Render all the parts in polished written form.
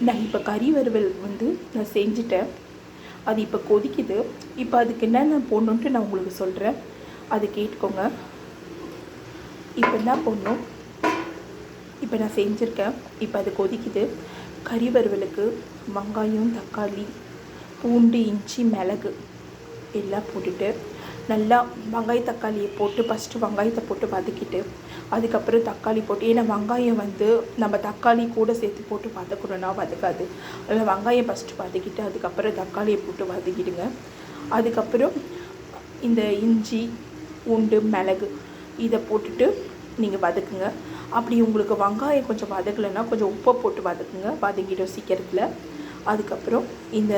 நான் இப்போ கறி வறுவல் நான் செஞ்சுட்டேன். அது இப்போ கொதிக்குது. இப்போ அதுக்கு என்னென்ன போடணுன்ட்டு நான் உங்களுக்கு சொல்கிறேன், அது கேட்டுக்கோங்க. இப்போ என்ன போடணும், இப்போ நான் செஞ்சுருக்கேன். இப்போ அது கொதிக்குது. கறி வறுவலுக்கு வெங்காயம், தக்காளி, பூண்டு, இஞ்சி, மிளகு எல்லாம் போட்டுட்டு நல்லா வெங்காய தக்காளியை போட்டு ஃபஸ்ட்டு வெங்காயத்தை போட்டு வதக்கிட்டு அதுக்கப்புறம் தக்காளி போட்டு, ஏன்னா வெங்காயம் நம்ம தக்காளி கூட சேர்த்து போட்டு வதக்கணுன்னா வதக்காது. அதில் வெங்காயம் ஃபஸ்ட்டு வதக்கிட்டு அதுக்கப்புறம் தக்காளியை போட்டு வதக்கிடுங்க. அதுக்கப்புறம் இந்த இஞ்சி, பூண்டு, மிளகு இதை போட்டுட்டு நீங்கள் வதக்குங்க. அப்படி உங்களுக்கு வெங்காயம் கொஞ்சம் வதக்கலைன்னா கொஞ்சம் உப்பை போட்டு வதக்குங்க, வதங்கிடும் சீக்கிரத்தில். அதுக்கப்புறம் இந்த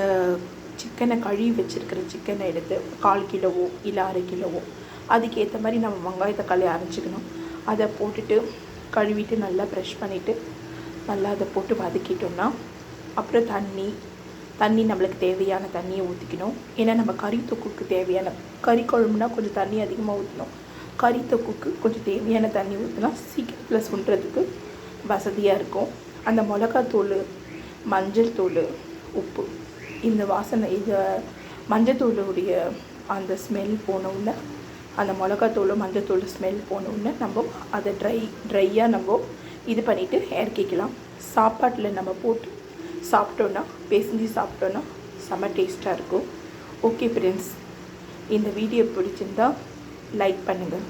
சிக்கனை கழுவி வச்சுருக்கிற சிக்கனை எடுத்து 1/4 கிலோவோ இல்லை 1/2 கிலோவோ அதுக்கேற்ற மாதிரி நம்ம வெங்காய தக்காளி அரைச்சிக்கணும். அதை போட்டுட்டு கழுவிட்டு நல்லா ப்ரெஷ் பண்ணிவிட்டு நல்லா அதை போட்டு வதக்கிட்டோம்னா அப்புறம் தண்ணி நம்மளுக்கு தேவையான தண்ணியை ஊற்றிக்கணும். ஏன்னா நம்ம கறி தொக்குக்கு தேவையான, கறி குழம்புனா கொஞ்சம் தண்ணி அதிகமாக ஊற்றணும். கறி தொக்குக்கு கொஞ்சம் தேவையான தண்ணி ஊற்றினா சீக்கிரத்தில் சுண்டுறதுக்கு வசதியாக இருக்கும். அந்த மிளகாத்தூள், மஞ்சள் தூள், உப்பு, இந்த வாசனை, இந்த மஞ்சத்தூளுடைய அந்த ஸ்மெல் போனவுடனே, அந்த மிளகாத்தூள் மஞ்சத்தூள் ஸ்மெல் போனவுடனே நம்ம அதை ட்ரையாக நம்ம இது பண்ணிவிட்டு இறக்கிக்கலாம். சாப்பாட்டில் நம்ம போட்டு சாப்பிட்டோன்னா, பேசிஞ்சு சாப்பிட்டோன்னா செம்ம டேஸ்ட்டாக இருக்கும். ஓகே ஃப்ரெண்ட்ஸ், இந்த வீடியோ பிடிச்சிருந்தால் லைக் பண்ணுங்கள்.